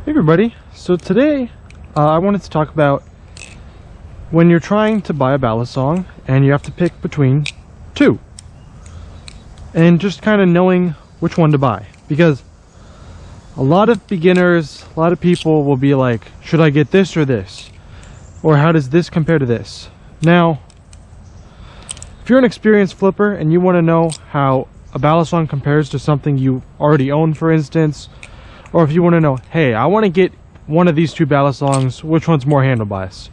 Hey everybody, so today I wanted to talk about when you're trying to buy a balisong and you have to pick between two and just kind of knowing which one to buy, because a lot of beginners, a lot of people will be like, should I get this or this, or how does this compare to this? Now if you're an experienced flipper and you want to know how a balisong compares to something you already own, for instance, or if you want to know, hey, I want to get one of these two balisongs, which one's more handle bias?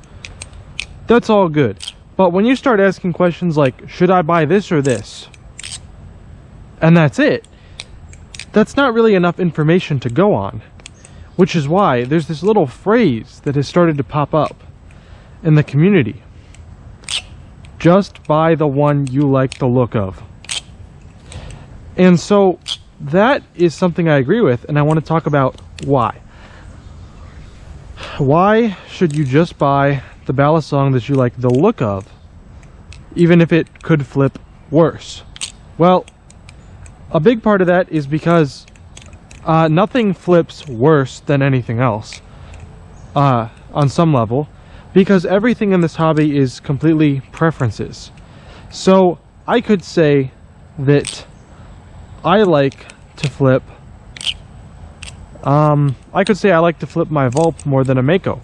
That's all good. But when you start asking questions like, should I buy this or this? And that's it. That's not really enough information to go on. Which is why there's this little phrase that has started to pop up in the community. Just buy the one you like the look of. And so that is something I agree with, and I want to talk about why. Why should you just buy the balisong that you like the look of, even if it could flip worse? Well, a big part of that is because nothing flips worse than anything else on some level, because everything in this hobby is completely preferences. So I could say that I like to flip my Vulp more than a Mako.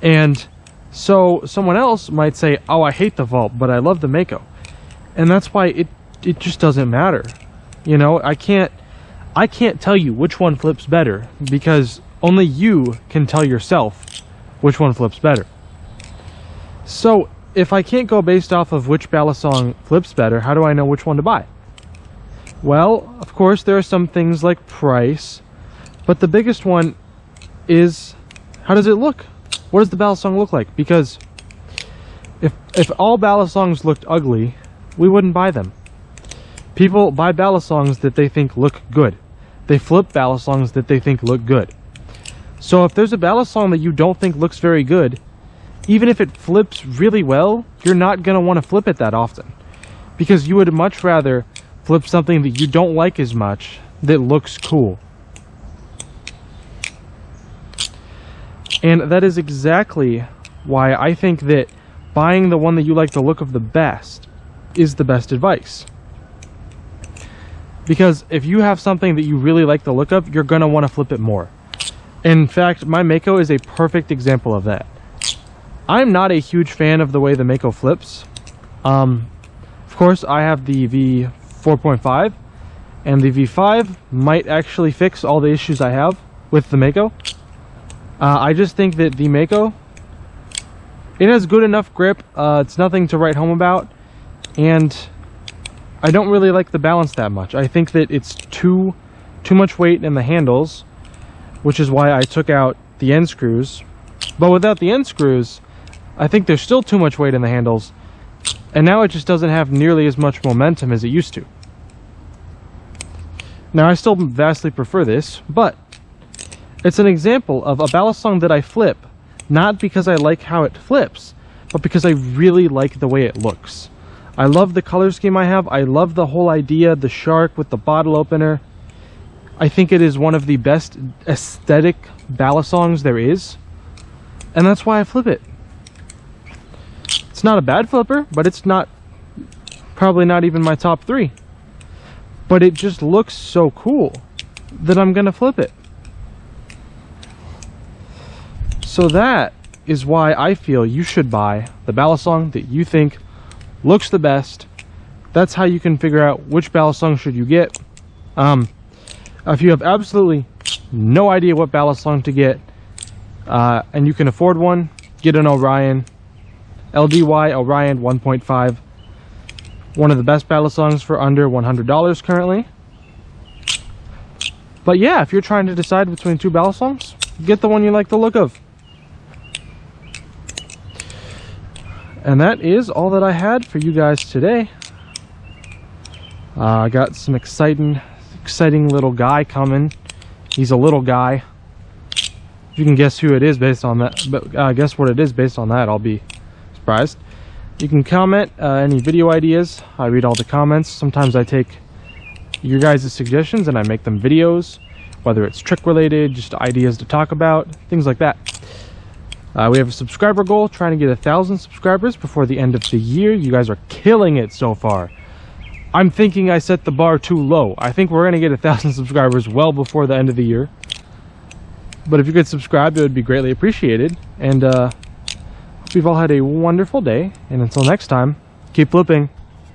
And so someone else might say, oh, I hate the Vulp, but I love the Mako. And that's why it just doesn't matter. You know, I can't tell you which one flips better, because only you can tell yourself which one flips better. So if I can't go based off of which balisong flips better, how do I know which one to buy? Well, of course, there are some things like price, but the biggest one is, how does it look? What does the balisong look like? Because if all balisongs looked ugly, we wouldn't buy them. People buy balisongs that they think look good. They flip balisongs that they think look good. So if there's a balisong that you don't think looks very good, even if it flips really well, you're not going to want to flip it that often, because you would much rather flip something that you don't like as much that looks cool. And that is exactly why I think that buying the one that you like the look of the best is the best advice. Because if you have something that you really like the look of, you're going to want to flip it more. In fact, my Mako is a perfect example of that. I'm not a huge fan of the way the Mako flips. Of course, I have the V4.5, and the V5 might actually fix all the issues I have with the Mako. I just think that the Mako, it has good enough grip. It's nothing to write home about, and I don't really like the balance that much. I think that it's too much weight in the handles, which is why I took out the end screws. But without the end screws, I think there's still too much weight in the handles, and now it just doesn't have nearly as much momentum as it used to. Now, I still vastly prefer this, but it's an example of a balisong that I flip, not because I like how it flips, but because I really like the way it looks. I love the color scheme I have. I love the whole idea, the shark with the bottle opener. I think it is one of the best aesthetic balisongs there is, and that's why I flip it. It's not a bad flipper, but it's probably not even my top 3. But it just looks so cool that I'm gonna flip it. So that is why I feel you should buy the balisong that you think looks the best. That's how you can figure out which balisong should you get. If you have absolutely no idea what balisong to get, and you can afford one, get an Orion, LDY Orion 1.5. One of the best balisongs for under $100 currently. But yeah, if you're trying to decide between two balisongs, get the one you like the look of. And that is all that I had for you guys today. I got some exciting little guy coming. He's a little guy. If you can guess who it is based on that, but guess what it is based on that, I'll be surprised. You can comment any video ideas. I read all the comments. Sometimes I take your guys' suggestions and I make them videos, whether it's trick related, just ideas to talk about, things like that. We have a subscriber goal, trying to get 1,000 subscribers before the end of the year. You guys are killing it so far. I'm thinking I set the bar too low. I think we're going to get 1,000 subscribers well before the end of the year. But if you could subscribe, it would be greatly appreciated. And hope you've all had a wonderful day. And until next time, keep flipping.